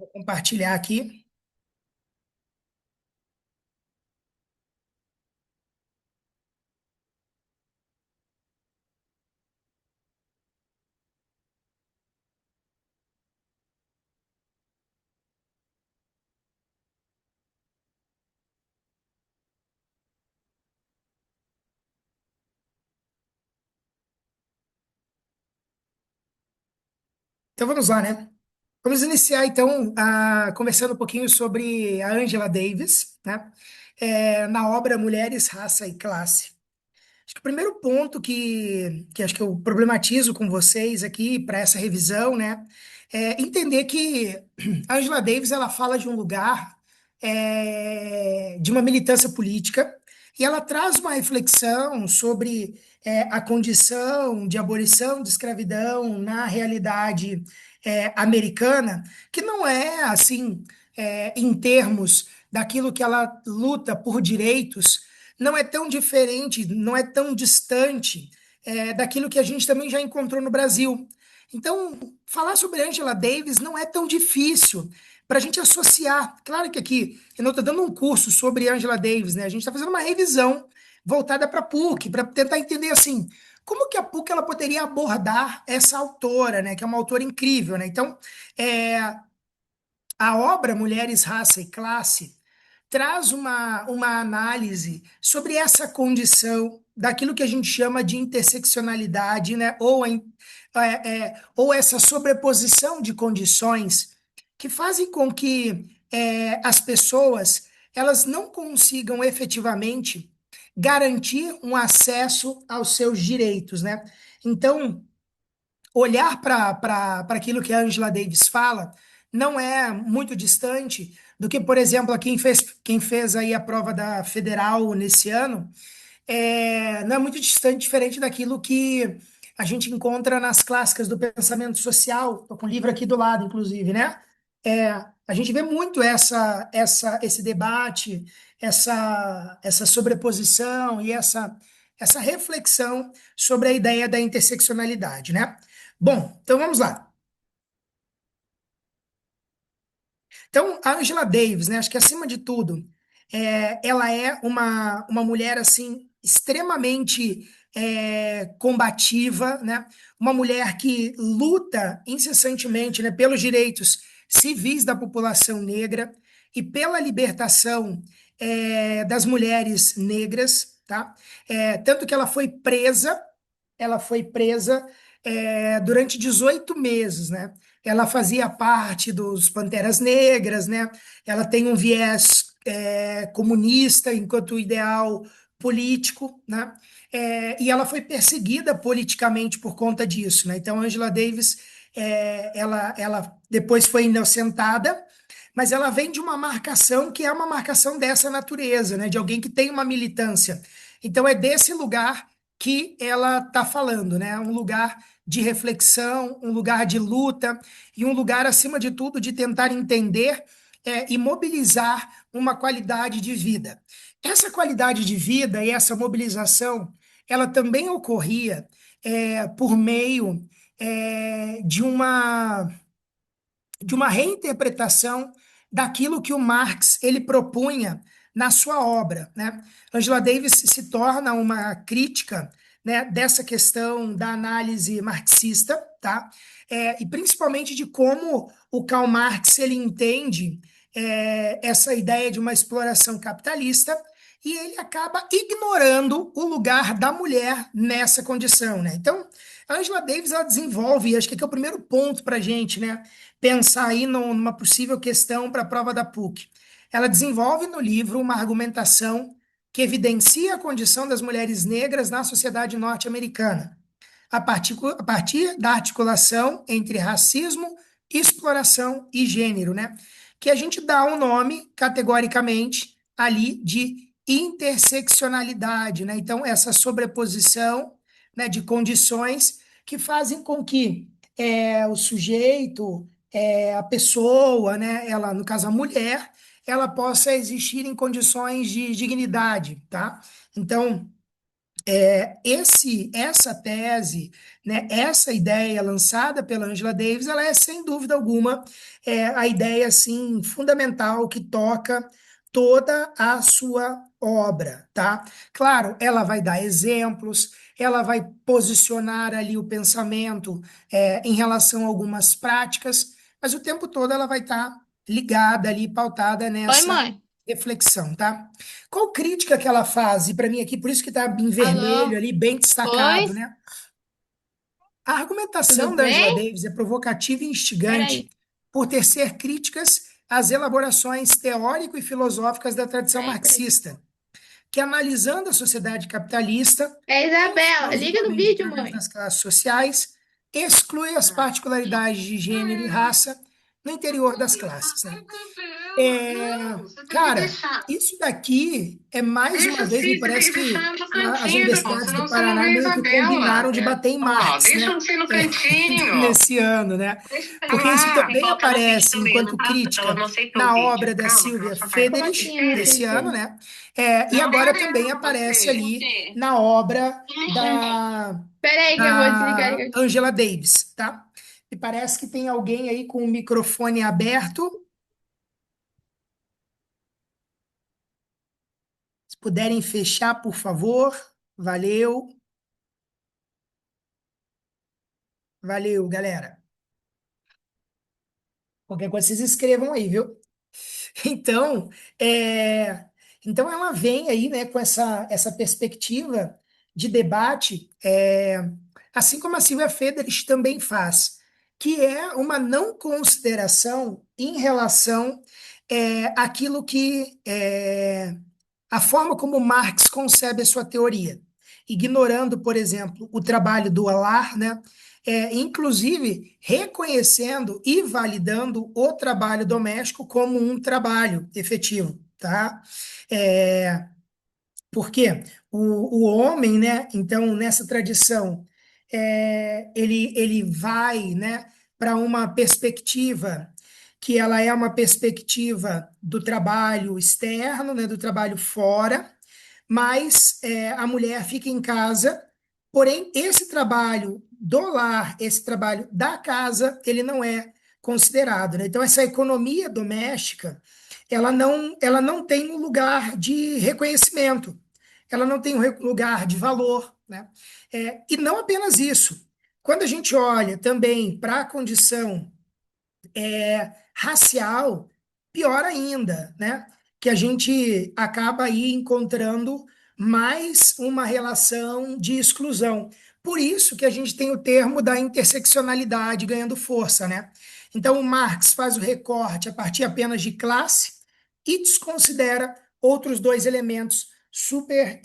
Vou compartilhar aqui. Então vamos lá, né? Vamos iniciar então conversando um pouquinho sobre a Angela Davis, né? Na obra Mulheres, Raça e Classe. Acho que o primeiro ponto que acho que eu problematizo com vocês aqui para essa revisão, né, é entender que a Angela Davis ela fala de um lugar de uma militância política e ela traz uma reflexão sobre a condição de abolição de escravidão na realidade americana, que não é assim em termos daquilo que ela luta por direitos não é tão diferente, não é tão distante daquilo que a gente também já encontrou no Brasil. Então, falar sobre Angela Davis não é tão difícil para a gente associar. Claro que aqui eu não estou dando um curso sobre Angela Davis, né? A gente está fazendo uma revisão voltada para a PUC, para tentar entender assim. Como que a PUC ela poderia abordar essa autora, né? Que é uma autora incrível, né? Então, é, a obra Mulheres, Raça e Classe traz uma análise sobre essa condição daquilo que a gente chama de interseccionalidade, né? Ou essa sobreposição de condições que fazem com que as pessoas elas não consigam efetivamente garantir um acesso aos seus direitos, né? Então, olhar para aquilo que a Angela Davis fala não é muito distante do que, por exemplo, quem fez aí a prova da Federal nesse ano, não é muito distante, diferente daquilo que a gente encontra nas clássicas do pensamento social. Estou com o livro aqui do lado, inclusive, né? A gente vê muito esse debate, essa sobreposição e essa reflexão sobre a ideia da interseccionalidade, né? Bom, então vamos lá. Então, a Angela Davis, né, acho que acima de tudo, ela é uma mulher assim extremamente combativa, né? Uma mulher que luta incessantemente, né, pelos direitos civis da população negra e pela libertação das mulheres negras, tá? Tanto que ela foi presa durante 18 meses, né? Ela fazia parte dos Panteras Negras, né? Ela tem um viés comunista enquanto ideal político, né? E ela foi perseguida politicamente por conta disso, né? Então, Angela Davis, ela depois foi inocentada, mas ela vem de uma marcação que é uma marcação dessa natureza, né? De alguém que tem uma militância. Então, é desse lugar que ela está falando, né? Um lugar de reflexão, um lugar de luta e um lugar, acima de tudo, de tentar entender e mobilizar uma qualidade de vida. Essa qualidade de vida e essa mobilização, ela também ocorria por meio de uma reinterpretação daquilo que o Marx ele propunha na sua obra, né? Angela Davis se torna uma crítica, né, dessa questão da análise marxista, tá? E principalmente de como o Karl Marx ele entende essa ideia de uma exploração capitalista e ele acaba ignorando o lugar da mulher nessa condição, né? Então, a Angela Davis ela desenvolve, acho que aqui é o primeiro ponto para a gente, né? Pensar aí numa possível questão para a prova da PUC. Ela desenvolve no livro uma argumentação que evidencia a condição das mulheres negras na sociedade norte-americana, a partir da articulação entre racismo, exploração e gênero, né? Que a gente dá um nome, categoricamente, ali de interseccionalidade, né? Então, essa sobreposição, né, de condições que fazem com que o sujeito, a pessoa, né, ela, no caso a mulher, ela possa existir em condições de dignidade, tá? Então, Essa tese, né, essa ideia lançada pela Angela Davis, ela é sem dúvida alguma a ideia assim fundamental que toca toda a sua obra, tá? Claro, ela vai dar exemplos, ela vai posicionar ali o pensamento em relação a algumas práticas, mas o tempo todo ela vai estar ligada ali, pautada Oi, nessa mãe. reflexão, tá? Qual crítica que ela faz? E para mim aqui, por isso que está em vermelho Alô? ali, bem Oi? destacado, né? A Tudo argumentação da Angela bem? Davis é provocativa e instigante Peraí. por tecer críticas às elaborações teórico e filosóficas da tradição Peraí. marxista, que analisando a sociedade capitalista, É Isabela, liga no exclusivamente vídeo, através mãe. das classes sociais, exclui as particularidades de gênero e raça no interior das classes, né? É, cara, isso daqui é mais uma vez, me parece que as universidades do Paraná meio que combinaram de bater em Marx, né? É, nesse ano, né? Porque isso também aparece enquanto crítica na obra da Silvia Como assim Federich, eu não desse ano, entendi? né? E agora também aparece ali na obra Peraí que eu vou desligar da aqui. Angela Davis, tá? Me parece que tem alguém aí com o microfone aberto. Se puderem fechar, por favor. Valeu. Valeu, galera. Qualquer coisa vocês escrevam aí, viu? Então, é, então ela vem aí, né, com essa perspectiva de debate, assim como a Silvia Federich também faz, que é uma não consideração em relação àquilo que a forma como Marx concebe a sua teoria, ignorando, por exemplo, o trabalho do Alar, né? Inclusive reconhecendo e validando o trabalho doméstico como um trabalho efetivo, tá? É, porque o homem, né? Então, nessa tradição, ele vai, né, para uma perspectiva que ela é uma perspectiva do trabalho externo, né, do trabalho fora, mas a mulher fica em casa, porém, esse trabalho do lar, esse trabalho da casa, ele não é considerado, né? Então, essa economia doméstica, ela não tem um lugar de reconhecimento, ela não tem um lugar de valor, né? E não apenas isso. Quando a gente olha também para a condição racial, pior ainda, né? Que a gente acaba aí encontrando mais uma relação de exclusão. Por isso que a gente tem o termo da interseccionalidade ganhando força, né? Então, o Marx faz o recorte a partir apenas de classe e desconsidera outros dois elementos super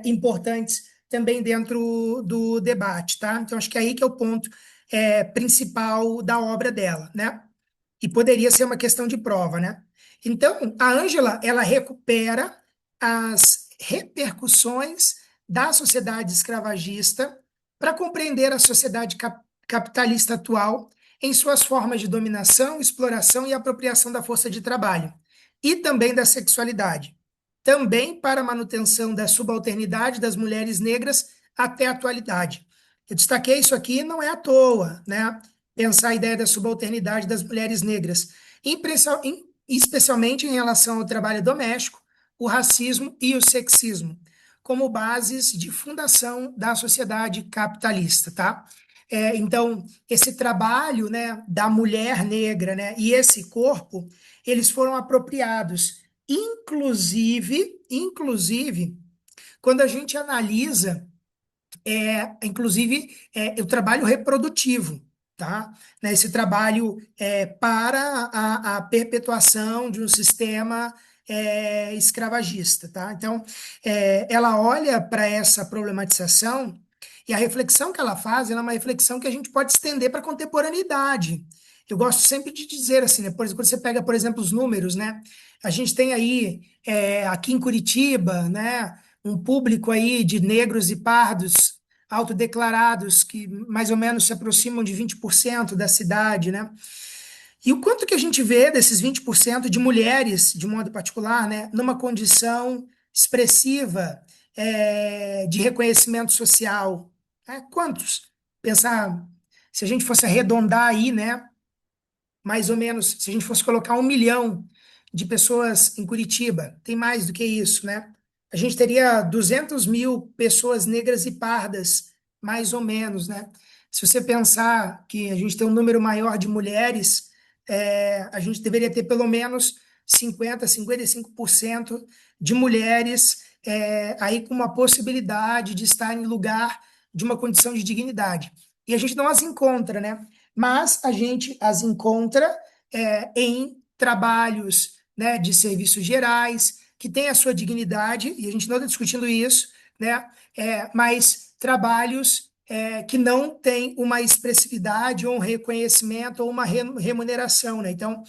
importantes também dentro do debate, tá? Então, acho que é aí que é o ponto principal da obra dela, né? E poderia ser uma questão de prova, né? Então, a Ângela, ela recupera as repercussões da sociedade escravagista para compreender a sociedade capitalista atual em suas formas de dominação, exploração e apropriação da força de trabalho, e também da sexualidade. Também para a manutenção da subalternidade das mulheres negras até a atualidade. Eu destaquei isso aqui, não é à toa, né? Pensar a ideia da subalternidade das mulheres negras, especialmente em relação ao trabalho doméstico, o racismo e o sexismo, como bases de fundação da sociedade capitalista, tá? Então, esse trabalho, né, da mulher negra, né, e esse corpo, eles foram apropriados, inclusive, quando a gente analisa o trabalho reprodutivo, tá? Né, esse trabalho para a perpetuação de um sistema escravagista, tá? Então, ela olha para essa problematização e a reflexão que ela faz, ela é uma reflexão que a gente pode estender para a contemporaneidade. Eu gosto sempre de dizer assim, né? Por exemplo, quando você pega, por exemplo, os números, né? A gente tem aí, aqui em Curitiba, né? Um público aí de negros e pardos autodeclarados que mais ou menos se aproximam de 20% da cidade, né? E o quanto que a gente vê desses 20% de mulheres, de modo particular, né, numa condição expressiva de reconhecimento social, né? Quantos? Pensar, se a gente fosse arredondar aí, né? Mais ou menos, se a gente fosse colocar 1 milhão de pessoas em Curitiba, tem mais do que isso, né? A gente teria 200 mil pessoas negras e pardas, mais ou menos, né? Se você pensar que a gente tem um número maior de mulheres, a gente deveria ter pelo menos 55% de mulheres aí com uma possibilidade de estar em lugar de uma condição de dignidade. E a gente não as encontra, né? Mas a gente as encontra em trabalhos, né, de serviços gerais, que têm a sua dignidade, e a gente não está discutindo isso, né, mas trabalhos que não têm uma expressividade ou um reconhecimento ou uma remuneração, né? Então,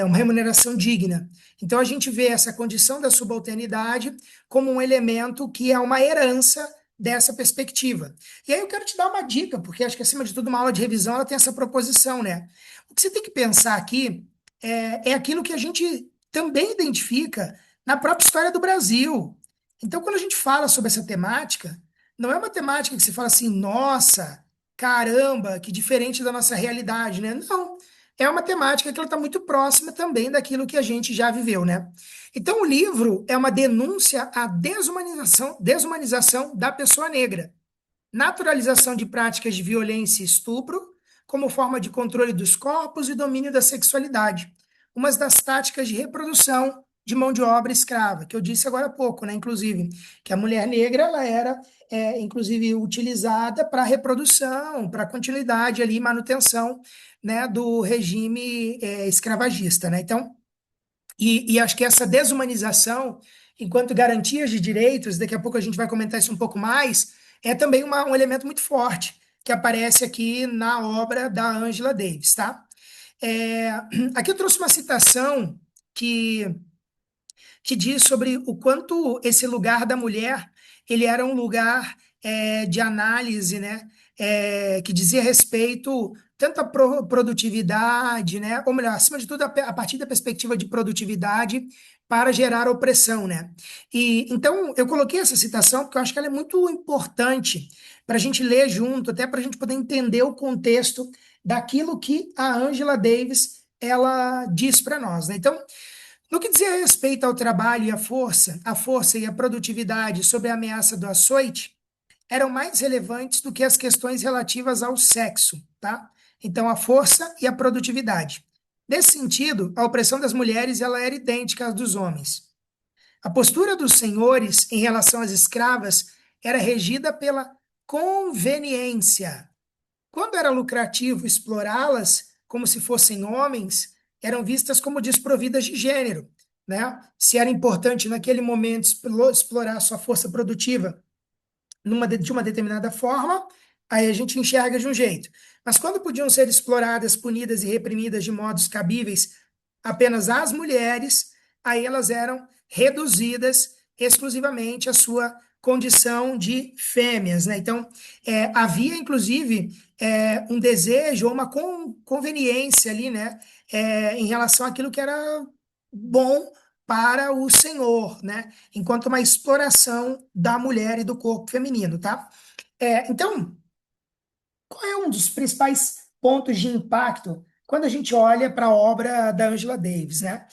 uma remuneração digna. Então, a gente vê essa condição da subalternidade como um elemento que é uma herança dessa perspectiva. E aí eu quero te dar uma dica, porque acho que, acima de tudo, uma aula de revisão ela tem essa proposição, né? O que você tem que pensar aqui é aquilo que a gente também identifica na própria história do Brasil. Então, quando a gente fala sobre essa temática, não é uma temática que se fala assim, nossa, caramba, que diferente da nossa realidade, né? Não. É uma temática que ela está muito próxima também daquilo que a gente já viveu, né? Então, o livro é uma denúncia à desumanização da pessoa negra, naturalização de práticas de violência e estupro, como forma de controle dos corpos e domínio da sexualidade. Uma das táticas de reprodução de mão de obra escrava, que eu disse agora há pouco, né? Inclusive, que a mulher negra ela era, inclusive, utilizada para reprodução, para continuidade ali, manutenção, né, do regime escravagista, né? Então, e acho que essa desumanização, enquanto garantias de direitos, daqui a pouco a gente vai comentar isso um pouco mais, é também um elemento muito forte que aparece aqui na obra da Angela Davis, tá? É, aqui eu trouxe uma citação que que diz sobre o quanto esse lugar da mulher ele era um lugar de análise, né? Que dizia respeito tanto à produtividade, né? Ou melhor, acima de tudo, a partir da perspectiva de produtividade para gerar opressão, né? E então eu coloquei essa citação porque eu acho que ela é muito importante para a gente ler junto, até para a gente poder entender o contexto daquilo que a Angela Davis ela diz para nós, né? Então, no que diz respeito ao trabalho e à força e à produtividade sob a ameaça do açoite eram mais relevantes do que as questões relativas ao sexo, tá? Então, a força e a produtividade. Nesse sentido, a opressão das mulheres ela era idêntica à dos homens. A postura dos senhores em relação às escravas era regida pela conveniência. Quando era lucrativo explorá-las como se fossem homens, eram vistas como desprovidas de gênero, né? Se era importante naquele momento explorar sua força produtiva de uma determinada forma, aí a gente enxerga de um jeito. Mas quando podiam ser exploradas, punidas e reprimidas de modos cabíveis apenas às mulheres, aí elas eram reduzidas exclusivamente à sua condição de fêmeas, né? Então, havia, inclusive, um desejo ou uma conveniência ali, né? Em relação àquilo que era bom para o senhor, né? Enquanto uma exploração da mulher e do corpo feminino, tá? Então, qual é um dos principais pontos de impacto quando a gente olha para a obra da Angela Davis, né?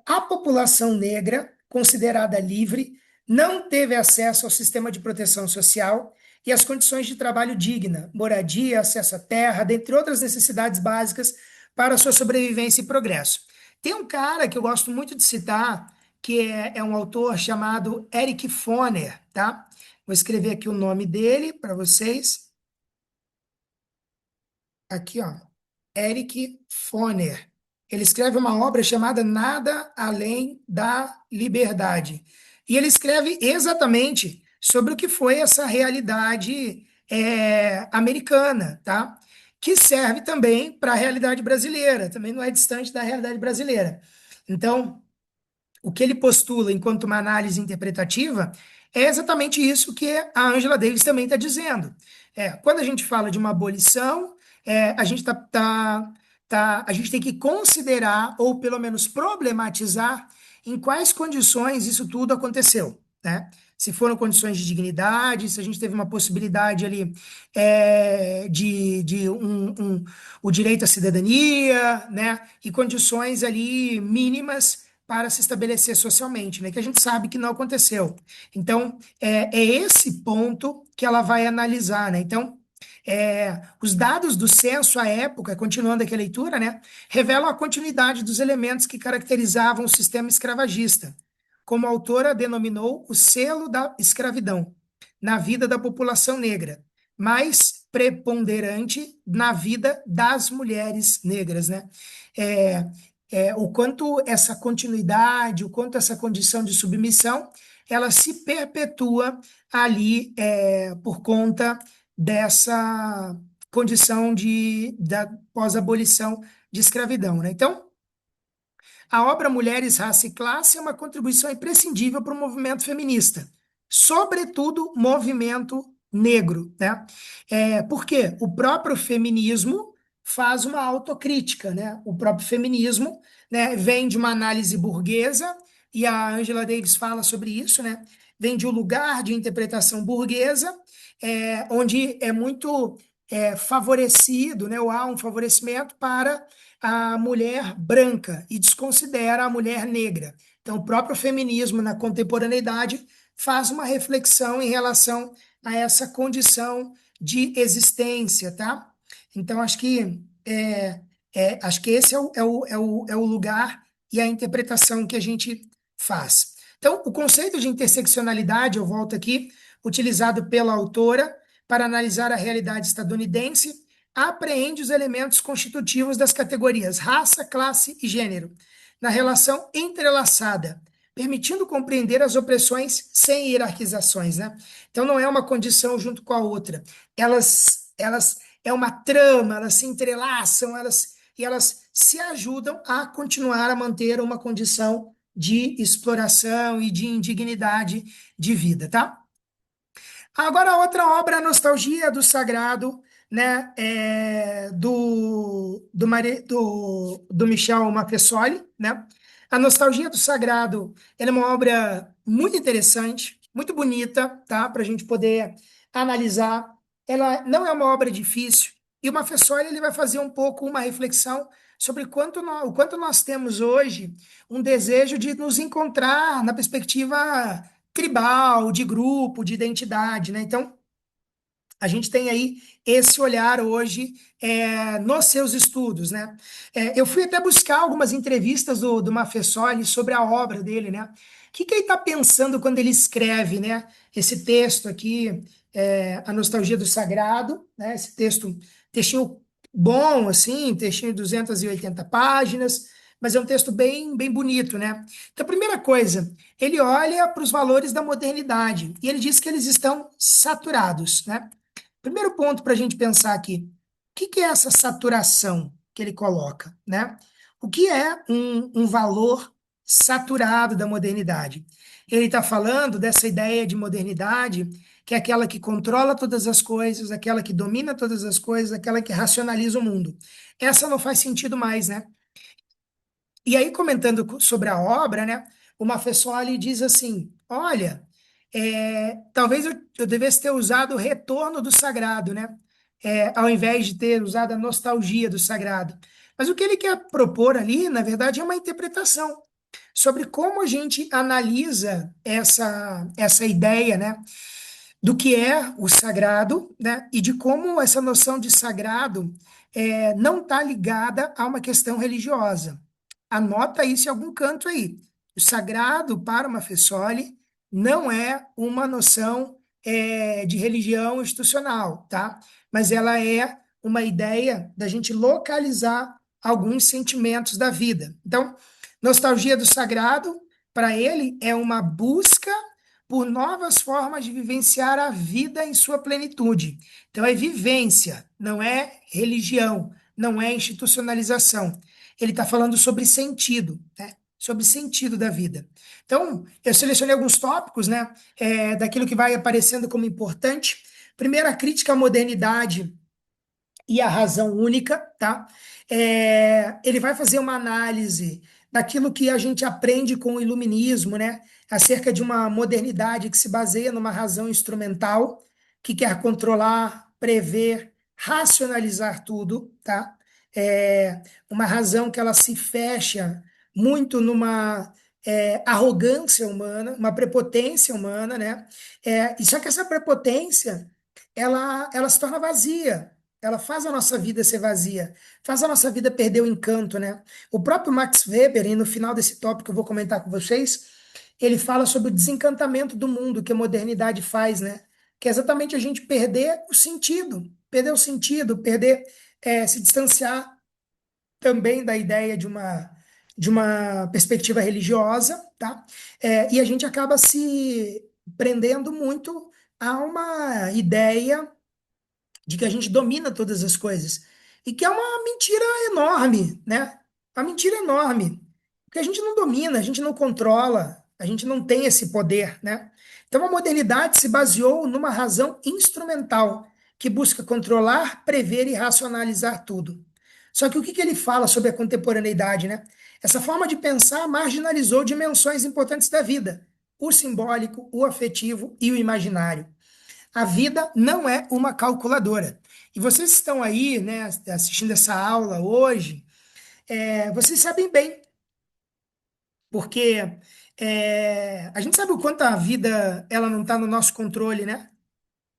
A população negra, considerada livre, não teve acesso ao sistema de proteção social e às condições de trabalho digna, moradia, acesso à terra, dentre outras necessidades básicas para a sua sobrevivência e progresso. Tem um cara que eu gosto muito de citar, que é um autor chamado Eric Foner, tá? Vou escrever aqui o nome dele para vocês. Aqui, ó. Eric Foner. Ele escreve uma obra chamada Nada Além da Liberdade. E ele escreve exatamente sobre o que foi essa realidade americana, tá? Que serve também para a realidade brasileira, também não é distante da realidade brasileira. Então, o que ele postula enquanto uma análise interpretativa é exatamente isso que a Angela Davis também está dizendo. Quando a gente fala de uma abolição, a gente a gente tem que considerar, ou pelo menos problematizar, em quais condições isso tudo aconteceu. né? Se foram condições de dignidade, se a gente teve uma possibilidade ali o direito à cidadania, né? E condições ali mínimas para se estabelecer socialmente, né? Que a gente sabe que não aconteceu. Então, é esse ponto que ela vai analisar, né? Então, os dados do censo à época, continuando aqui a leitura, né, revelam a continuidade dos elementos que caracterizavam o sistema escravagista, como a autora denominou o selo da escravidão, na vida da população negra, mais preponderante na vida das mulheres negras, né? É, o quanto essa continuidade, o quanto essa condição de submissão, ela se perpetua ali por conta dessa condição da pós-abolição de escravidão, né? Então, a obra Mulheres, Raça e Classe é uma contribuição imprescindível para o movimento feminista, sobretudo movimento negro, né? Porque o próprio feminismo faz uma autocrítica, né? O próprio feminismo, né, vem de uma análise burguesa, e a Angela Davis fala sobre isso, né? Vem de um lugar de interpretação burguesa, onde é muito favorecido, né? Ou há um favorecimento para a mulher branca e desconsidera a mulher negra. Então, o próprio feminismo na contemporaneidade faz uma reflexão em relação a essa condição de existência, tá? Então, acho que esse é o lugar e a interpretação que a gente faz. Então, o conceito de interseccionalidade, eu volto aqui, utilizado pela autora para analisar a realidade estadunidense, apreende os elementos constitutivos das categorias raça, classe e gênero, na relação entrelaçada, permitindo compreender as opressões sem hierarquizações, né? Então não é uma condição junto com a outra. Elas é uma trama, elas se entrelaçam, elas se ajudam a continuar a manter uma condição de exploração e de indignidade de vida, tá? Agora, a outra obra, a Nostalgia do Sagrado, né, do Michel Maffesoli, né? A Nostalgia do Sagrado, ela é uma obra muito interessante, muito bonita, tá? Para a gente poder analisar. Ela não é uma obra difícil, e o Maffesoli ele vai fazer um pouco uma reflexão sobre o quanto nós temos hoje um desejo de nos encontrar na perspectiva tribal, de grupo, de identidade, né? Então, a gente tem aí esse olhar hoje nos seus estudos, né? Eu fui até buscar algumas entrevistas do Maffesoli sobre a obra dele, né? O que ele está pensando quando ele escreve, né? Esse texto aqui, A Nostalgia do Sagrado, né? Esse textinho bom, assim, textinho de 280 páginas, mas é um texto bem, bem bonito, né? Então, a primeira coisa, ele olha para os valores da modernidade e ele diz que eles estão saturados, né? Primeiro ponto para a gente pensar aqui, o que é essa saturação que ele coloca, né? O que é um valor saturado da modernidade? Ele está falando dessa ideia de modernidade, que é aquela que controla todas as coisas, aquela que domina todas as coisas, aquela que racionaliza o mundo. Essa não faz sentido mais, né? E aí, comentando sobre a obra, né, o Maffesoli diz assim: olha, talvez eu devesse ter usado o retorno do sagrado, né, ao invés de ter usado a nostalgia do sagrado. Mas o que ele quer propor ali, na verdade, é uma interpretação sobre como a gente analisa essa ideia, né, do que é o sagrado, né, e de como essa noção de sagrado não está ligada a uma questão religiosa. Anota isso em algum canto aí. O sagrado para uma Fessoli não é uma noção de religião institucional, tá? Mas ela é uma ideia da gente localizar alguns sentimentos da vida. Então, nostalgia do sagrado, para ele, é uma busca por novas formas de vivenciar a vida em sua plenitude. Então, é vivência, não é religião, não é institucionalização. Ele está falando sobre sentido, né? Sobre sentido da vida. Então, eu selecionei alguns tópicos, né? Daquilo que vai aparecendo como importante. Primeiro, a crítica à modernidade e a razão única, tá? Ele vai fazer uma análise daquilo que a gente aprende com o iluminismo, né? Acerca de uma modernidade que se baseia numa razão instrumental, que quer controlar, prever, racionalizar tudo, tá? Uma razão que ela se fecha muito numa arrogância humana, uma prepotência humana, né? E só que essa prepotência, ela se torna vazia, ela faz a nossa vida ser vazia, faz a nossa vida perder o encanto, né? O próprio Max Weber, e no final desse tópico eu vou comentar com vocês, ele fala sobre o desencantamento do mundo que a modernidade faz, né? Que é exatamente a gente perder o sentido, se distanciar também da ideia de uma perspectiva religiosa, tá? E a gente acaba se prendendo muito a uma ideia de que a gente domina todas as coisas. E que é uma mentira enorme, né? Uma mentira enorme. Porque a gente não domina, a gente não controla, a gente não tem esse poder, né? Então a modernidade se baseou numa razão instrumental que busca controlar, prever e racionalizar tudo. Só que o que que ele fala sobre a contemporaneidade, né? Essa forma de pensar marginalizou dimensões importantes da vida: o simbólico, o afetivo e o imaginário. A vida não é uma calculadora. E vocês estão aí, né, assistindo essa aula hoje, vocês sabem bem, porque a gente sabe o quanto a vida ela não está no nosso controle, né?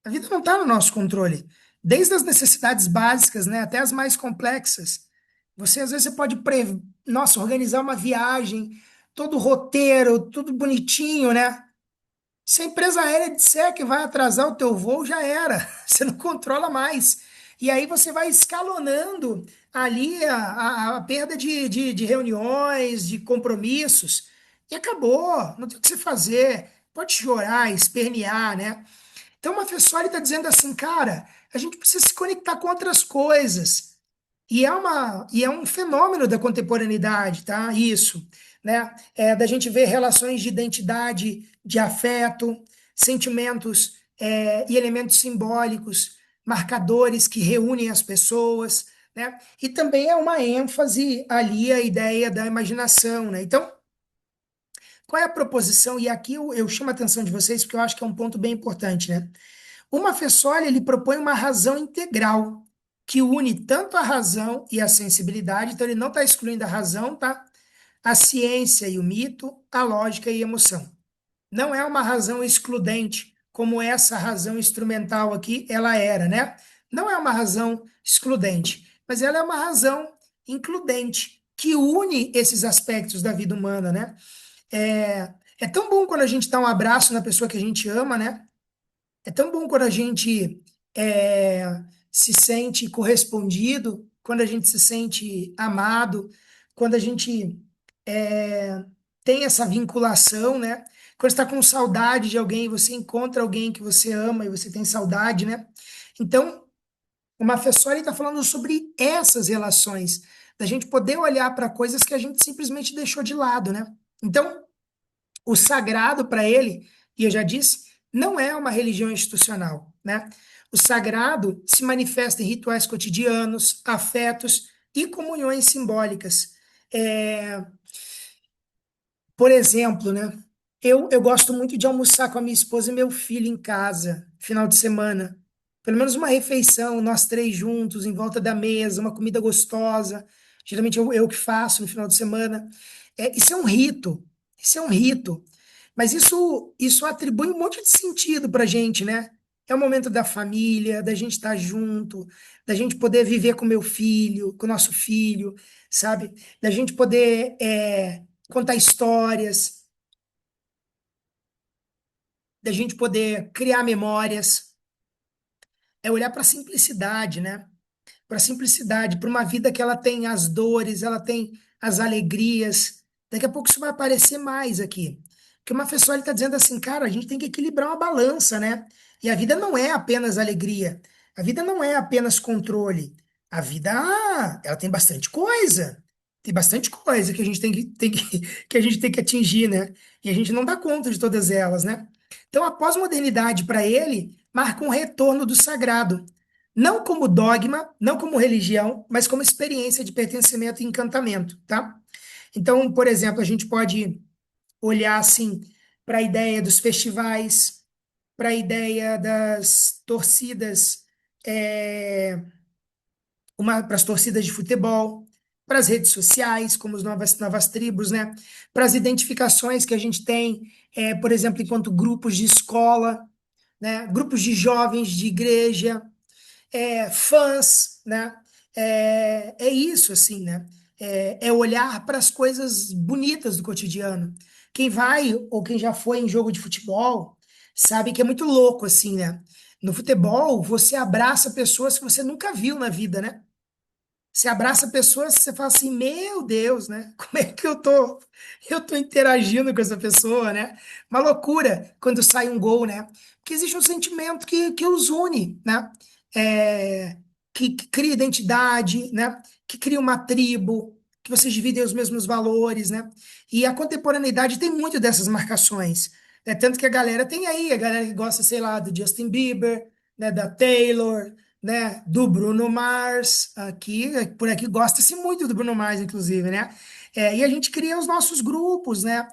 A vida não está no nosso controle. Desde as necessidades básicas, né, até as mais complexas. Às vezes, você pode, nossa, organizar uma viagem, todo o roteiro, tudo bonitinho, né? Se a empresa aérea disser que vai atrasar o teu voo, já era. Você não controla mais. E aí você vai escalonando ali a perda de reuniões, de compromissos. E acabou. Não tem o que você fazer. Pode chorar, espernear, né? Então, uma Fessoli está dizendo assim, cara, a gente precisa se conectar com outras coisas. E é um fenômeno da contemporaneidade, tá? Isso, né? Da gente ver relações de identidade, de afeto, sentimentos, e elementos simbólicos, marcadores que reúnem as pessoas, né? E também é uma ênfase ali a ideia da imaginação, né? Então, qual é a proposição? E aqui eu chamo a atenção de vocês porque eu acho que é um ponto bem importante, né? O Maffesoli, ele propõe uma razão integral, que une tanto a razão e a sensibilidade, então ele não está excluindo a razão, tá? A ciência e o mito, a lógica e a emoção. Não é uma razão excludente, como essa razão instrumental aqui, ela era, né? Não é uma razão excludente, mas ela é uma razão includente, que une esses aspectos da vida humana, né? É tão bom quando a gente dá um abraço na pessoa que a gente ama, né? É tão bom quando a gente se sente correspondido, quando a gente se sente amado, quando a gente é, tem essa vinculação, né? Quando você está com saudade de alguém, você encontra alguém que você ama e você tem saudade, né? Então, o Mafessori está falando sobre essas relações, da gente poder olhar para coisas que a gente simplesmente deixou de lado, né? Então, o sagrado para ele, e eu já disse, não é uma religião institucional, né? O sagrado se manifesta em rituais cotidianos, afetos e comunhões simbólicas. É, por exemplo, né? Eu gosto muito de almoçar com a minha esposa e meu filho em casa, final de semana. Pelo menos uma refeição, nós três juntos, em volta da mesa, uma comida gostosa. Geralmente eu que faço no final de semana. Isso é um rito. Isso é um rito. Mas isso atribui um monte de sentido para a gente, né? É o momento da família, da gente estar junto, da gente poder viver com meu filho, com o nosso filho, sabe? Da gente poder contar histórias, da gente poder criar memórias, é olhar para a simplicidade, né? Para a simplicidade, para uma vida que ela tem as dores, ela tem as alegrias. Daqui a pouco isso vai aparecer mais aqui. Porque uma pessoa está dizendo assim, cara, a gente tem que equilibrar uma balança, né? E a vida não é apenas alegria. A vida não é apenas controle. A vida, ela tem bastante coisa. Tem bastante coisa que a gente que a gente tem que atingir, né? E a gente não dá conta de todas elas, né? Então, a pós-modernidade, para ele, marca um retorno do sagrado. Não como dogma, não como religião, mas como experiência de pertencimento e encantamento, tá? Então, por exemplo, a gente pode olhar assim para a ideia dos festivais, para a ideia das torcidas, é, para as torcidas de futebol, para as redes sociais, como as novas tribos, né? Para as identificações que a gente tem, por exemplo, enquanto grupos de escola, né? Grupos de jovens de igreja, fãs, né? É isso, assim, né? É olhar para as coisas bonitas do cotidiano. Quem vai ou quem já foi em jogo de futebol sabe que é muito louco, assim, né? No futebol, você abraça pessoas que você nunca viu na vida, né? Você abraça pessoas que você fala assim, meu Deus, né? Como é que eu tô interagindo com essa pessoa, né? Uma loucura quando sai um gol, né? Porque existe um sentimento que os une, né? É, que cria identidade, né? Que cria uma tribo, que vocês dividem os mesmos valores, né? E a contemporaneidade tem muito dessas marcações, né? Tanto que a galera tem aí, a galera que gosta, sei lá, do Justin Bieber, né? Da Taylor, né, do Bruno Mars, aqui, por aqui gosta-se muito do Bruno Mars, inclusive, né? E a gente cria os nossos grupos, né?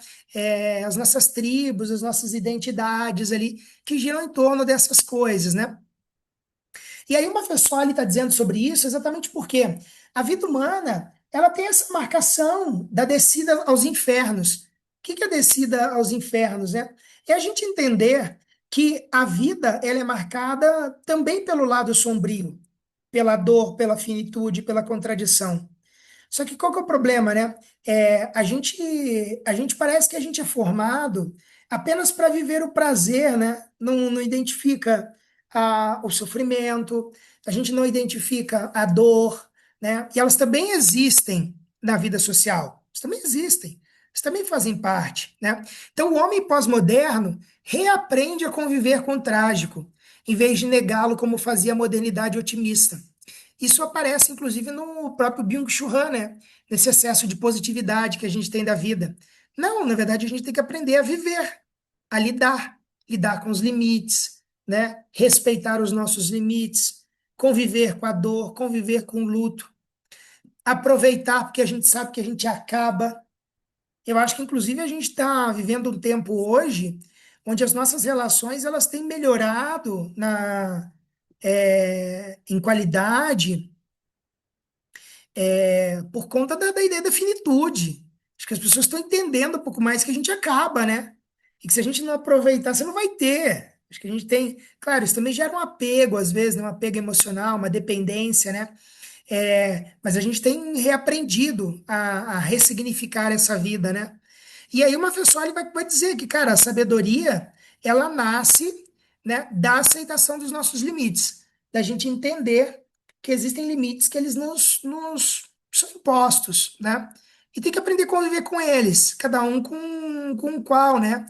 As nossas tribos, as nossas identidades ali, que giram em torno dessas coisas, né? E aí uma pessoa está dizendo sobre isso exatamente porque a vida humana, ela tem essa marcação da descida aos infernos. O que que é a descida aos infernos, né? É a gente entender que a vida, ela é marcada também pelo lado sombrio, pela dor, pela finitude, pela contradição. Só que qual que é o problema, né? A gente parece que a gente é formado apenas para viver o prazer, né? Não identifica o sofrimento, a gente não identifica a dor, né? E elas também existem na vida social. Elas também existem. Elas também fazem parte, né? Então, o homem pós-moderno reaprende a conviver com o trágico, em vez de negá-lo como fazia a modernidade otimista. Isso aparece, inclusive, no próprio Byung-Chul Han, né? Nesse excesso de positividade que a gente tem da vida. Não, na verdade, a gente tem que aprender a viver, a lidar com os limites, né? Respeitar os nossos limites, conviver com a dor, conviver com o luto, aproveitar, porque a gente sabe que a gente acaba. Eu acho que, inclusive, a gente está vivendo um tempo hoje onde as nossas relações elas têm melhorado em qualidade por conta da ideia da finitude. Acho que as pessoas estão entendendo um pouco mais que a gente acaba, né? E que se a gente não aproveitar, você não vai ter. Acho que a gente tem. Claro, isso também gera um apego, às vezes, né? Um apego emocional, uma dependência, né? Mas a gente tem reaprendido a ressignificar essa vida, né? E aí uma pessoa ele vai dizer que, cara, a sabedoria, ela nasce, né, da aceitação dos nossos limites, da gente entender que existem limites que eles nos são impostos, né? E tem que aprender a conviver com eles, cada um com o qual, né?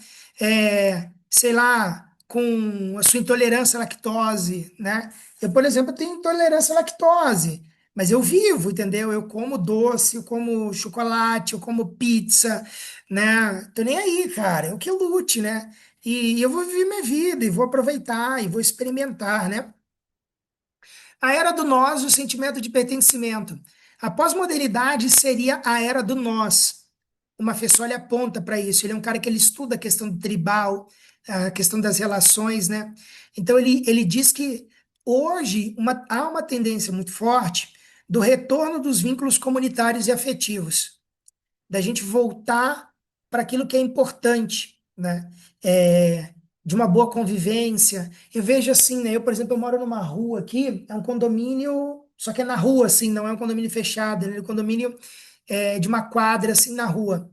Sei lá, com a sua intolerância à lactose, né? Eu, por exemplo, tenho intolerância à lactose, mas eu vivo, entendeu? Eu como doce, eu como chocolate, eu como pizza, né? Tô nem aí, cara. Eu que lute, né? E eu vou viver minha vida, e vou aproveitar, e vou experimentar, né? A era do nós, o sentimento de pertencimento. A pós-modernidade seria a era do nós. Uma pessoa ele aponta para isso. Ele é um cara que ele estuda a questão do tribal, a questão das relações, né? Então ele diz que hoje há uma tendência muito forte do retorno dos vínculos comunitários e afetivos, da gente voltar para aquilo que é importante, né? De uma boa convivência. Eu vejo assim, né? Eu, por exemplo, eu moro numa rua aqui, é um condomínio, só que é na rua, assim, não é um condomínio fechado, é um condomínio de uma quadra, assim, na rua.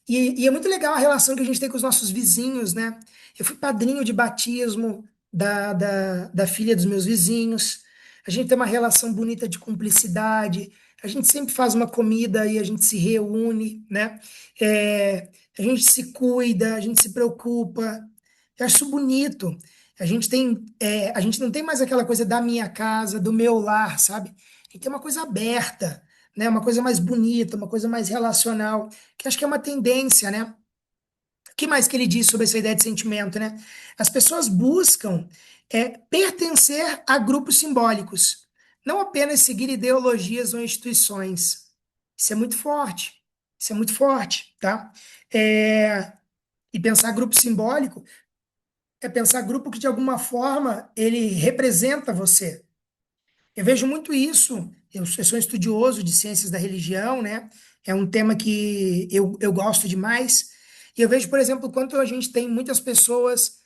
E é muito legal a relação que a gente tem com os nossos vizinhos, né? Eu fui padrinho de batismo da filha dos meus vizinhos. A gente tem uma relação bonita de cumplicidade. A gente sempre faz uma comida e a gente se reúne, né? A gente se cuida, a gente se preocupa. Eu acho isso bonito. A gente não tem mais aquela coisa da minha casa, do meu lar, sabe? A gente tem uma coisa aberta, né? Uma coisa mais bonita, uma coisa mais relacional, que acho que é uma tendência, né? O que mais que ele diz sobre essa ideia de sentimento, né? As pessoas buscam pertencer a grupos simbólicos, não apenas seguir ideologias ou instituições. Isso é muito forte. Isso é muito forte, tá? É, e pensar grupo simbólico é pensar grupo que de alguma forma ele representa você. Eu vejo muito isso. Eu sou estudioso de ciências da religião, né? É um tema que eu gosto demais. E eu vejo, por exemplo, quanto a gente tem muitas pessoas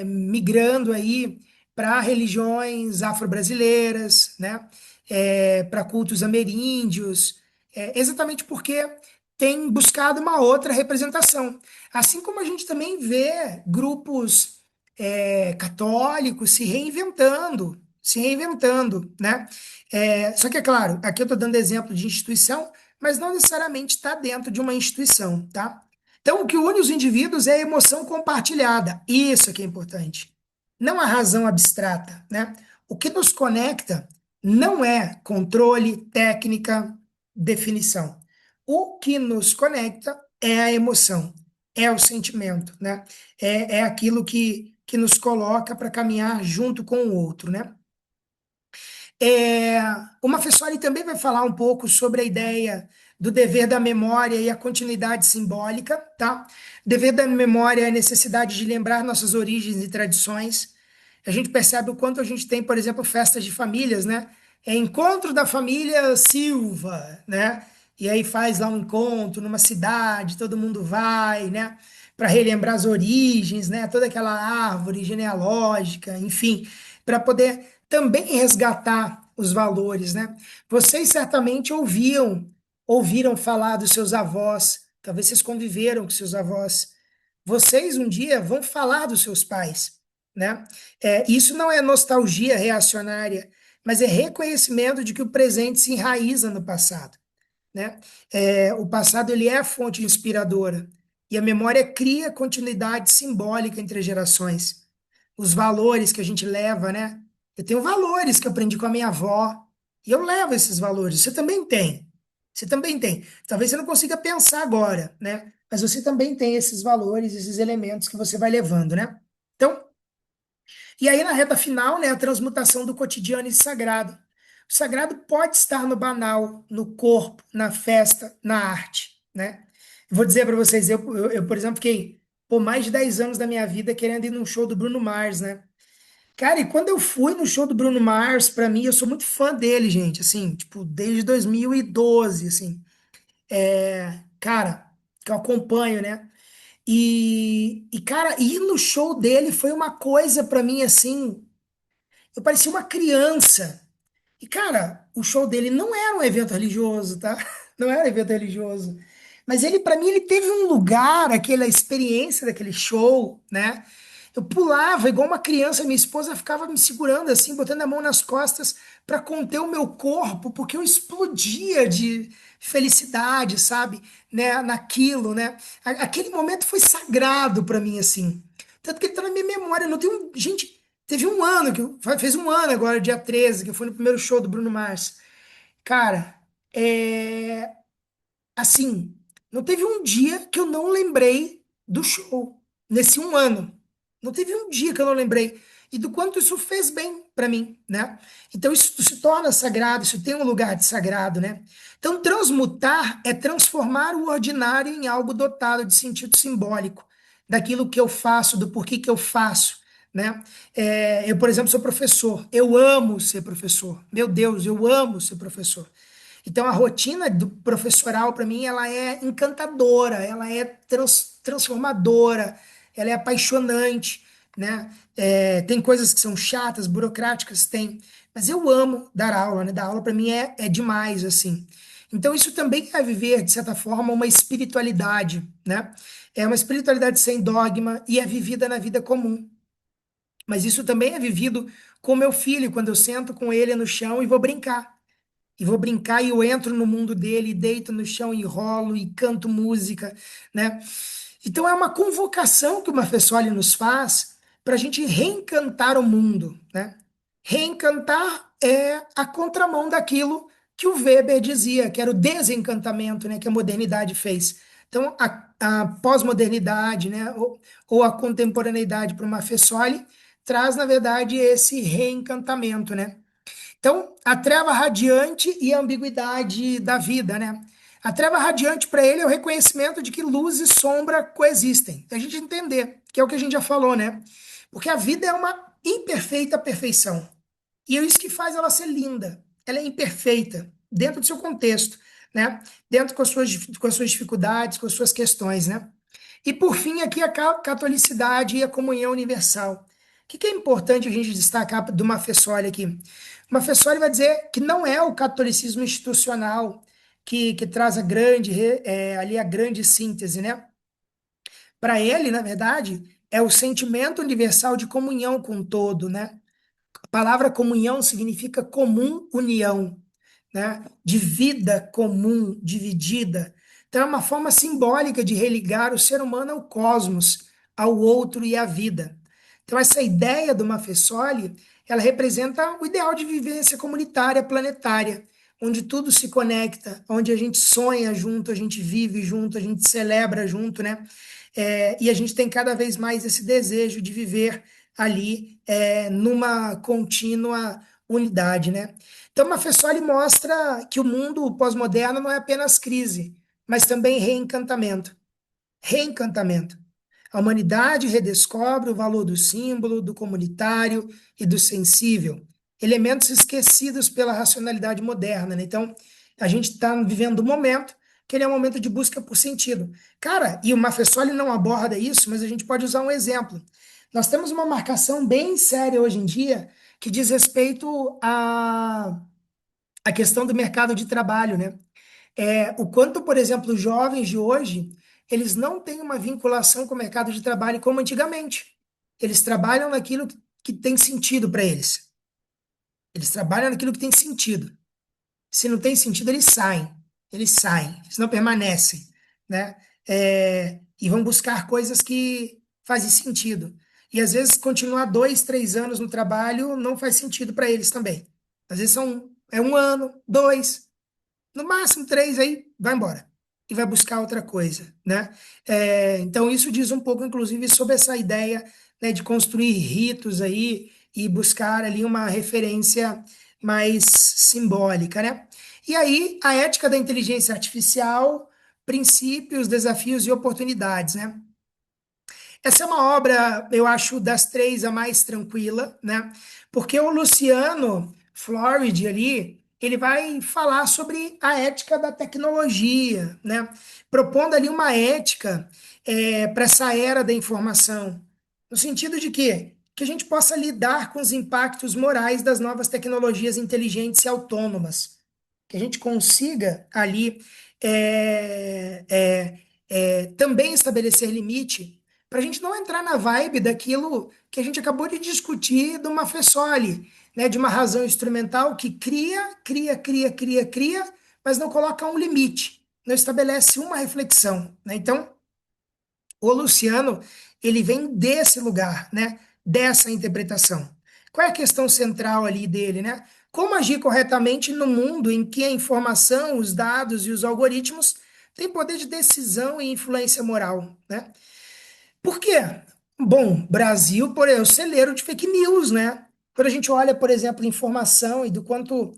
migrando aí para religiões afro-brasileiras, né? Para cultos ameríndios, exatamente porque tem buscado uma outra representação. Assim como a gente também vê grupos católicos se reinventando, né? Só que é claro, aqui eu estou dando exemplo de instituição, mas não necessariamente está dentro de uma instituição, tá? Então, o que une os indivíduos é a emoção compartilhada. Isso é que é importante. Não a razão abstrata, né? O que nos conecta não é controle, técnica, definição. O que nos conecta é a emoção, é o sentimento, né? É aquilo que nos coloca para caminhar junto com o outro, né? É, o Mafessoli também vai falar um pouco sobre a ideia do dever da memória e a continuidade simbólica, tá? Dever da memória é a necessidade de lembrar nossas origens e tradições. A gente percebe o quanto a gente tem, por exemplo, festas de famílias, né? É encontro da família Silva, né? E aí faz lá um encontro numa cidade, todo mundo vai, né? Para relembrar as origens, né? Toda aquela árvore genealógica, enfim, para poder também resgatar os valores, né? Vocês certamente ouviram falar dos seus avós, talvez vocês conviveram com seus avós. Vocês um dia vão falar dos seus pais, né? Isso não é nostalgia reacionária, mas é reconhecimento de que o presente se enraiza no passado, né? O passado ele é a fonte inspiradora e a memória cria continuidade simbólica entre as gerações. Os valores que a gente leva, né? Eu tenho valores que eu aprendi com a minha avó e eu levo esses valores. Você também tem. Você também tem. Talvez você não consiga pensar agora, né? Mas você também tem esses valores, esses elementos que você vai levando, né? Então, e aí, na reta final, né, a transmutação do cotidiano e sagrado. O sagrado pode estar no banal, no corpo, na festa, na arte, né? Eu vou dizer para vocês, por exemplo, fiquei por mais de 10 anos da minha vida querendo ir num show do Bruno Mars, né? Cara, e quando eu fui no show do Bruno Mars, para mim, eu sou muito fã dele, gente, assim, tipo, desde 2012, assim. Cara, que eu acompanho, né? Cara, ir no show dele foi uma coisa para mim, assim, eu parecia uma criança. E, cara, o show dele não era um evento religioso, tá? Não era um evento religioso. Mas ele, para mim, ele teve um lugar, aquela experiência daquele show, né? Eu pulava igual uma criança, minha esposa ficava me segurando assim, botando a mão nas costas para conter o meu corpo, porque eu explodia de felicidade, sabe? Né? Naquilo, né? Aquele momento foi sagrado para mim, assim. Tanto que ele tá na minha memória. Não tem um... Gente, teve um ano, fez um ano agora, dia 13 que eu fui no primeiro show do Bruno Mars. Cara, assim, não teve um dia que eu não lembrei do show, nesse um ano. Não teve um dia que eu não lembrei. E do quanto isso fez bem para mim, né? Então isso se torna sagrado, isso tem um lugar de sagrado, né? Então transmutar é transformar o ordinário em algo dotado de sentido simbólico, daquilo que eu faço, do porquê que eu faço, né? Eu, por exemplo, sou professor. Eu amo ser professor. Meu Deus, eu amo ser professor. Então, a rotina do professoral, para mim, ela é encantadora, ela é transformadora, ela é apaixonante, né? Tem coisas que são chatas, burocráticas, tem, mas eu amo dar aula, né? Dar aula para mim é demais, assim. Então, isso também é viver, de certa forma, uma espiritualidade, né? É uma espiritualidade sem dogma e é vivida na vida comum. Mas isso também é vivido com meu filho, quando eu sento com ele no chão e vou brincar. E vou brincar e eu entro no mundo dele, e deito no chão e rolo e canto música, né? Então é uma convocação que o Mafessoli nos faz para a gente reencantar o mundo, né? Reencantar é a contramão daquilo que o Weber dizia, que era o desencantamento, né, que a modernidade fez. Então a pós-modernidade, né, ou a contemporaneidade para o Mafessoli traz, na verdade, esse reencantamento, né? Então, a treva radiante e a ambiguidade da vida, né? A treva radiante para ele é o reconhecimento de que luz e sombra coexistem. A gente entender, que é o que a gente já falou, né? Porque a vida é uma imperfeita perfeição. E é isso que faz ela ser linda. Ela é imperfeita, dentro do seu contexto, né? Dentro com as suas dificuldades, com as suas questões, né? E por fim, aqui a catolicidade e a comunhão universal. O que é importante a gente destacar do Mafessoli aqui? O Mafessoli vai dizer que não é o catolicismo institucional que traz a grande, ali a grande síntese, né? Para ele, na verdade, é o sentimento universal de comunhão com o todo, né? A palavra comunhão significa comum união, né? De vida comum, dividida. Então, é uma forma simbólica de religar o ser humano ao cosmos, ao outro e à vida. Então, essa ideia do Mafessoli, ela representa o ideal de vivência comunitária planetária, onde tudo se conecta, onde a gente sonha junto, a gente vive junto, a gente celebra junto, né? E a gente tem cada vez mais esse desejo de viver ali numa contínua unidade, né? Então, Mafessoli mostra que o mundo pós-moderno não é apenas crise, mas também reencantamento. Reencantamento. A humanidade redescobre o valor do símbolo, do comunitário e do sensível, elementos esquecidos pela racionalidade moderna, né? Então, a gente está vivendo um momento que ele é um momento de busca por sentido. Cara, e o Mafessoli não aborda isso, mas a gente pode usar um exemplo. Nós temos uma marcação bem séria hoje em dia que diz respeito à questão do mercado de trabalho, né? O quanto, por exemplo, os jovens de hoje, eles não têm uma vinculação com o mercado de trabalho como antigamente. Eles trabalham naquilo que tem sentido para eles. Eles trabalham naquilo que tem sentido. Se não tem sentido, eles não permanecem, né? E vão buscar coisas que fazem sentido. E às vezes continuar 2, 3 anos no trabalho não faz sentido para eles também. Às vezes é um ano, dois, no máximo três, aí vai embora e vai buscar outra coisa, né? Então isso diz um pouco, inclusive, sobre essa ideia, né, de construir ritos aí e buscar ali uma referência mais simbólica, né? E aí a ética da inteligência artificial, princípios, desafios e oportunidades, né? Essa é uma obra, eu acho, das três a mais tranquila, né? Porque o Luciano Floridi ali, ele vai falar sobre a ética da tecnologia, né? Propondo ali uma ética para essa era da informação, no sentido de que a gente possa lidar com os impactos morais das novas tecnologias inteligentes e autônomas, que a gente consiga ali também estabelecer limite para a gente não entrar na vibe daquilo que a gente acabou de discutir de uma Fessoli, né, de uma razão instrumental que cria, mas não coloca um limite, não estabelece uma reflexão, né? Então, o Luciano, ele vem desse lugar, né, dessa interpretação. Qual é a questão central ali dele, né? Como agir corretamente no mundo em que a informação, os dados e os algoritmos têm poder de decisão e influência moral, né? Por quê? Bom, Brasil, por exemplo, é o celeiro de fake news, né? Quando a gente olha, por exemplo, informação e do quanto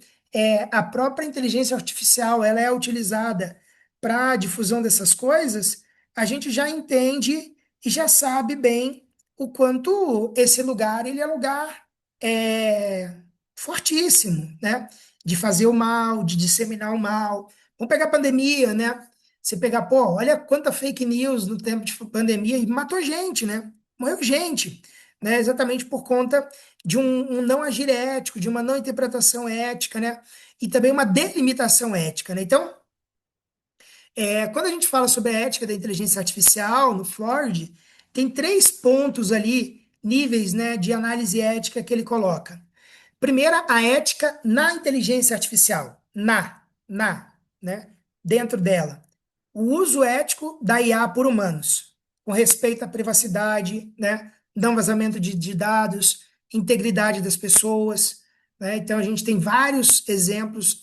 a própria inteligência artificial ela é utilizada para a difusão dessas coisas, a gente já entende e já sabe bem o quanto esse lugar ele é lugar é, fortíssimo, né? De fazer o mal, de disseminar o mal. Vamos pegar a pandemia, né? Você pegar, pô, olha quanta fake news no tempo de pandemia e matou gente, né? Morreu gente, né? Exatamente por conta de um não agir ético, de uma não interpretação ética, né? E também uma delimitação ética, né? Então, quando a gente fala sobre a ética da inteligência artificial no Flord, tem três pontos ali, níveis, né, de análise ética que ele coloca. Primeira, a ética na inteligência artificial, né, dentro dela. O uso ético da IA por humanos, com respeito à privacidade, né, não vazamento de dados, integridade das pessoas, né? Então a gente tem vários exemplos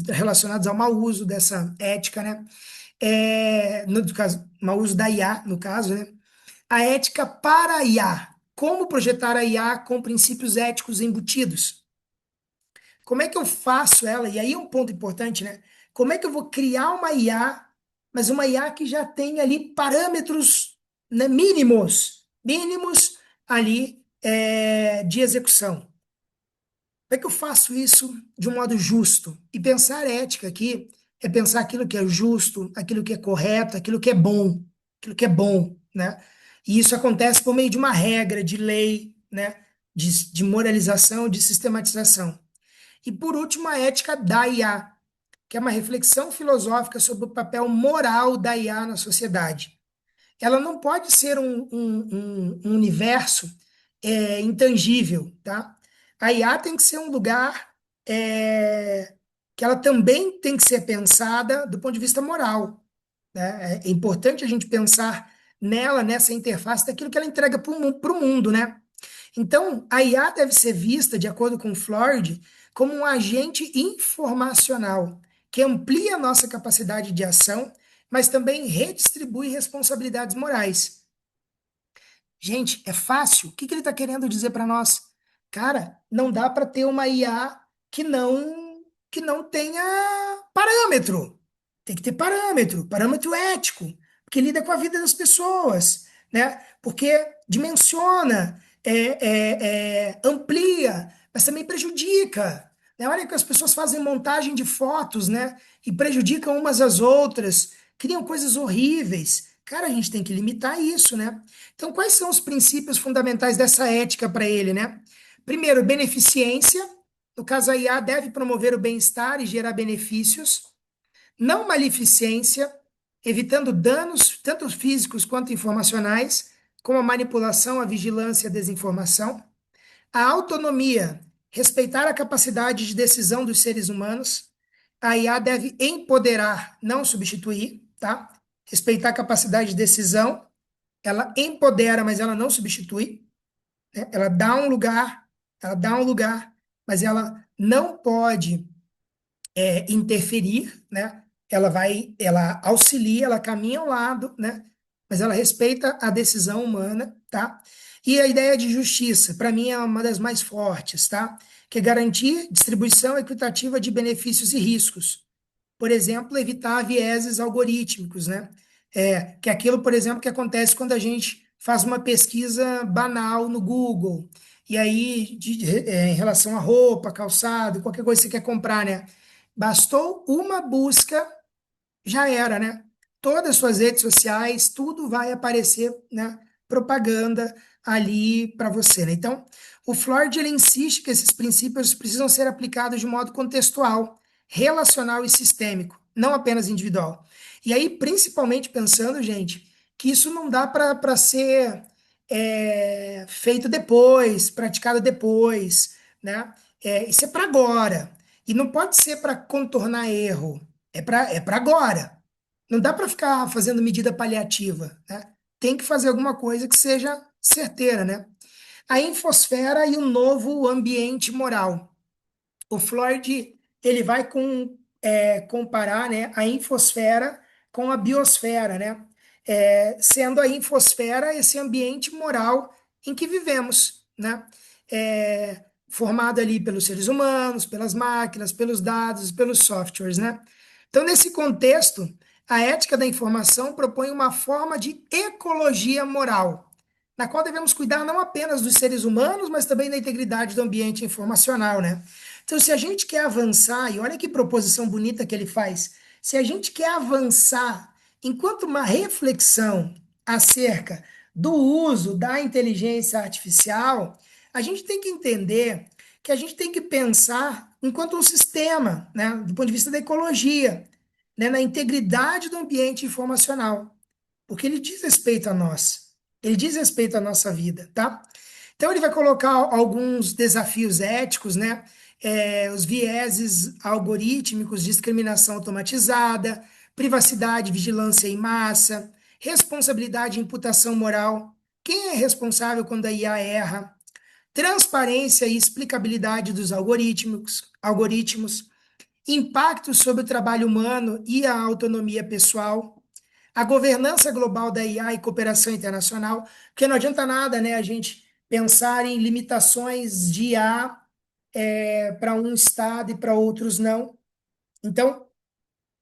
relacionados ao mau uso dessa ética, né? No caso, mau uso da IA, no caso, né? A ética para a IA. Como projetar a IA com princípios éticos embutidos? como é que eu faço ela? E aí é um ponto importante, né? Como é que eu vou criar uma IA, mas uma IA que já tem ali parâmetros, né, mínimos ali de execução? Como é que eu faço isso de um modo justo? E pensar ética aqui é pensar aquilo que é justo, aquilo que é correto, aquilo que é bom, né? E isso acontece por meio de uma regra, de lei, né? De moralização, de sistematização. E por último, a ética da IA, que é uma reflexão filosófica sobre o papel moral da IA na sociedade. Ela não pode ser um universo intangível, tá? A IA tem que ser um lugar que ela também tem que ser pensada do ponto de vista moral, né? É importante a gente pensar nela, nessa interface, daquilo que ela entrega para o mundo, né? Então, a IA deve ser vista, de acordo com Floyd, como um agente informacional que amplia a nossa capacidade de ação, mas também redistribui responsabilidades morais. Gente, é fácil. O que que ele está querendo dizer para nós? Cara, não dá para ter uma IA que não tenha parâmetro. Tem que ter parâmetro, parâmetro ético, porque lida com a vida das pessoas, né? Porque dimensiona, amplia, mas também prejudica. Né? Olha que as pessoas fazem montagem de fotos, né? E prejudicam umas às outras, criam coisas horríveis. Cara, a gente tem que limitar isso, né? Então, quais são os princípios fundamentais dessa ética para ele, né? Primeiro, beneficência. No caso, a IA deve promover o bem-estar e gerar benefícios. Não maleficência, evitando danos tanto físicos quanto informacionais, como a manipulação, a vigilância e a desinformação. A autonomia, respeitar a capacidade de decisão dos seres humanos. A IA deve empoderar, não substituir, tá? Respeitar a capacidade de decisão, ela empodera, mas ela não substitui, né? Ela dá um lugar, mas ela não pode interferir, né? Ela auxilia, ela caminha ao lado, né? Mas ela respeita a decisão humana, tá? E a ideia de justiça, para mim, é uma das mais fortes, tá? Que é garantir distribuição equitativa de benefícios e riscos. Por exemplo, evitar vieses algorítmicos, né? Que é aquilo, por exemplo, que acontece quando a gente faz uma pesquisa banal no Google, e aí, em relação a roupa, calçado, qualquer coisa que você quer comprar, né? Bastou uma busca, já era, né? Todas as suas redes sociais, tudo vai aparecer, né? Propaganda ali para você, né? Então, o Floyd ele insiste que esses princípios precisam ser aplicados de modo contextual, relacional e sistêmico, não apenas individual. E aí, principalmente pensando, gente, que isso não dá para ser feito depois, praticado depois, né? Isso é para agora. E não pode ser para contornar erro. É para agora. Não dá para ficar fazendo medida paliativa, né? Tem que fazer alguma coisa que seja certeira, né? A infosfera e o novo ambiente moral. O Floyd ele vai comparar, né, a infosfera com a biosfera, né? Sendo a infosfera esse ambiente moral em que vivemos, né? Formado ali pelos seres humanos, pelas máquinas, pelos dados, pelos softwares, né? Então, nesse contexto, a ética da informação propõe uma forma de ecologia moral, na qual devemos cuidar não apenas dos seres humanos, mas também da integridade do ambiente informacional, né? Então, se a gente quer avançar, e olha que proposição bonita que ele faz, se a gente quer avançar enquanto uma reflexão acerca do uso da inteligência artificial, a gente tem que entender que a gente tem que pensar enquanto um sistema, né, do ponto de vista da ecologia, né, na integridade do ambiente informacional, porque ele diz respeito a nós, ele diz respeito à nossa vida, tá? Então ele vai colocar alguns desafios éticos, né? Os vieses algorítmicos, discriminação automatizada, privacidade, vigilância em massa, responsabilidade e imputação moral. Quem é responsável quando a IA erra? Transparência e explicabilidade dos algoritmos, impactos sobre o trabalho humano e a autonomia pessoal, a governança global da IA e cooperação internacional, porque não adianta nada, né, a gente pensar em limitações de IA para um estado e para outros não. Então,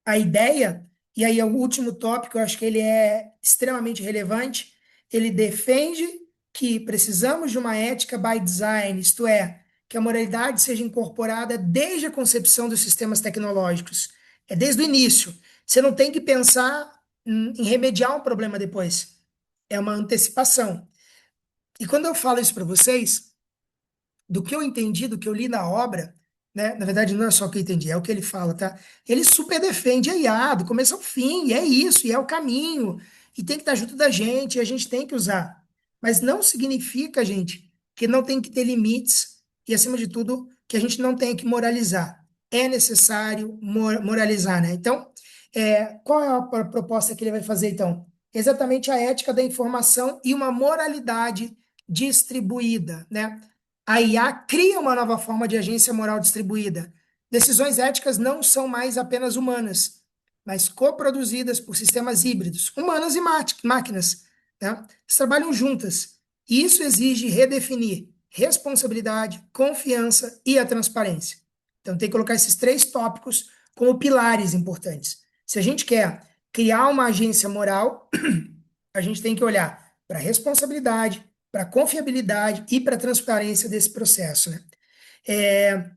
a ideia, e aí é o último tópico, eu acho que ele é extremamente relevante, ele defende que precisamos de uma ética by design, isto é, que a moralidade seja incorporada desde a concepção dos sistemas tecnológicos, é desde o início. Você não tem que pensar em remediar um problema depois, é uma antecipação. E quando eu falo isso para vocês, do que eu entendi, do que eu li na obra, né? Na verdade, não é só o que eu entendi, é o que ele fala, tá? Ele super defende a IA, do começo ao fim, e é isso, e é o caminho, e tem que estar junto da gente, e a gente tem que usar. Mas não significa, gente, que não tem que ter limites, e acima de tudo, que a gente não tem que moralizar. É necessário moralizar, né? Então, qual é a proposta que ele vai fazer, então? Exatamente a ética da informação e uma moralidade distribuída, né? A IA cria uma nova forma de agência moral distribuída. Decisões éticas não são mais apenas humanas, mas coproduzidas por sistemas híbridos, humanas e máquinas, né? Elas trabalham juntas. E isso exige redefinir responsabilidade, confiança e a transparência. Então, tem que colocar esses três tópicos como pilares importantes. Se a gente quer criar uma agência moral, a gente tem que olhar para a responsabilidade, para a confiabilidade e para a transparência desse processo, né? É,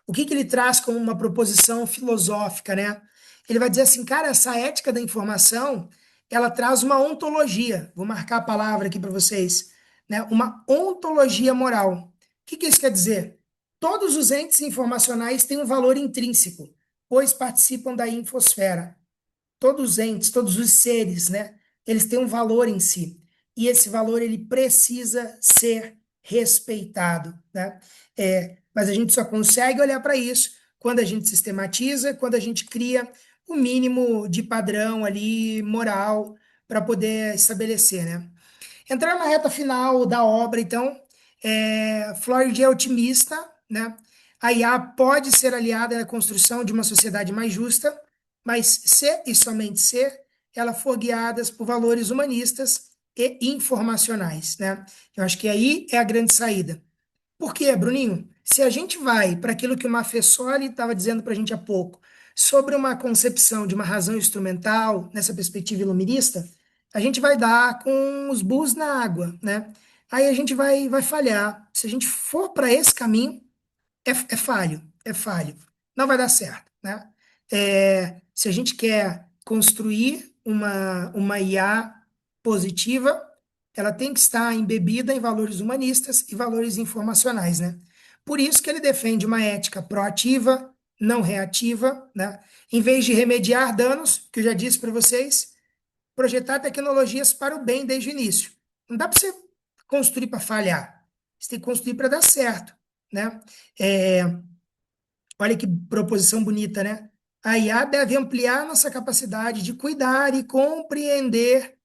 o que que ele traz como uma proposição filosófica, né? Ele vai dizer assim, cara, essa ética da informação, ela traz uma ontologia. Vou marcar a palavra aqui para vocês, né? Uma ontologia moral. O que que isso quer dizer? Todos os entes informacionais têm um valor intrínseco, pois participam da infosfera. Todos os entes, todos os seres, né? Eles têm um valor em si. E esse valor, ele precisa ser respeitado, né? Mas a gente só consegue olhar para isso quando a gente sistematiza, quando a gente cria o mínimo de padrão ali, moral, para poder estabelecer, né? Entrando na reta final da obra, então, Floyd é otimista, né? A IA pode ser aliada na construção de uma sociedade mais justa, mas se e somente se ela for guiada por valores humanistas e informacionais, né? Eu acho que aí é a grande saída. Por quê, Bruninho? Se a gente vai para aquilo que o Maffesoli estava dizendo para a gente há pouco, sobre uma concepção de uma razão instrumental, nessa perspectiva iluminista, a gente vai dar com os burros na água, né? Aí a gente vai falhar. Se a gente for para esse caminho, é falho, é falho. Não vai dar certo, né? Se a gente quer construir uma IA positiva, ela tem que estar embebida em valores humanistas e valores informacionais, né? Por isso que ele defende uma ética proativa, não reativa, né? Em vez de remediar danos, que eu já disse para vocês, projetar tecnologias para o bem desde o início. Não dá para você construir para falhar. Você tem que construir para dar certo, né? É, olha que proposição bonita, né? A IA deve ampliar nossa capacidade de cuidar e compreender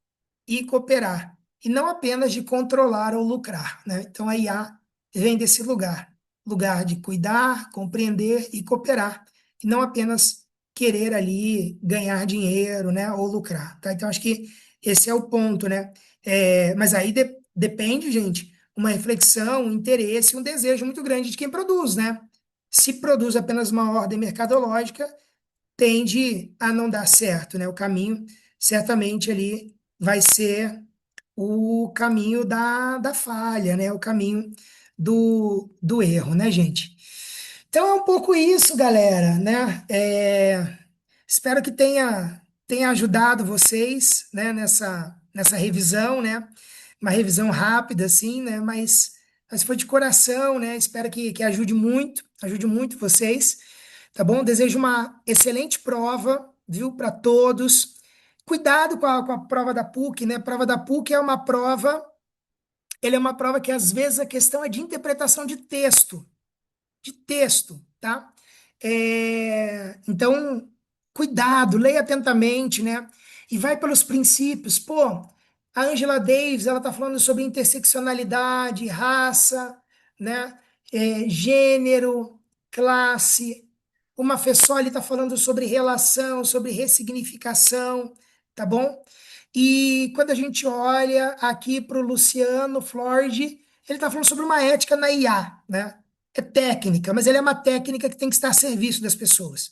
e cooperar, e não apenas de controlar ou lucrar, né? Então a IA vem desse lugar, lugar de cuidar, compreender e cooperar, e não apenas querer ali ganhar dinheiro, né, ou lucrar, tá? Então acho que esse é o ponto, né? Mas aí depende, gente, uma reflexão, um interesse, um desejo muito grande de quem produz, né? Se produz apenas uma ordem mercadológica, tende a não dar certo, né? O caminho certamente ali vai ser o caminho da falha, né? O caminho do erro, né, gente? Então é um pouco isso, galera, né? Espero que tenha ajudado vocês, né, nessa revisão, né? Uma revisão rápida, assim, né? Mas foi de coração, né? Espero que ajude muito vocês, tá bom? Desejo uma excelente prova, viu, para todos. Cuidado com a prova da PUC, né? A prova da PUC é uma prova, ele é uma prova que às vezes a questão é de interpretação de texto, tá? Então, cuidado, leia atentamente, né? E vai pelos princípios. Pô, a Angela Davis, ela tá falando sobre interseccionalidade, raça, né? Gênero, classe. O Maffesoli está falando sobre relação, sobre ressignificação, tá bom? E quando a gente olha aqui para o Luciano Floridi, ele está falando sobre uma ética na IA, né? é técnica, mas ela é uma técnica que tem que estar a serviço das pessoas.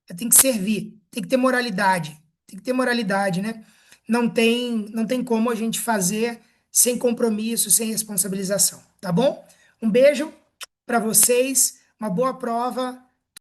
Ela tem que servir, tem que ter moralidade, tem que ter moralidade, né? Não tem como a gente fazer sem compromisso, sem responsabilização, tá bom? Um beijo para vocês, uma boa prova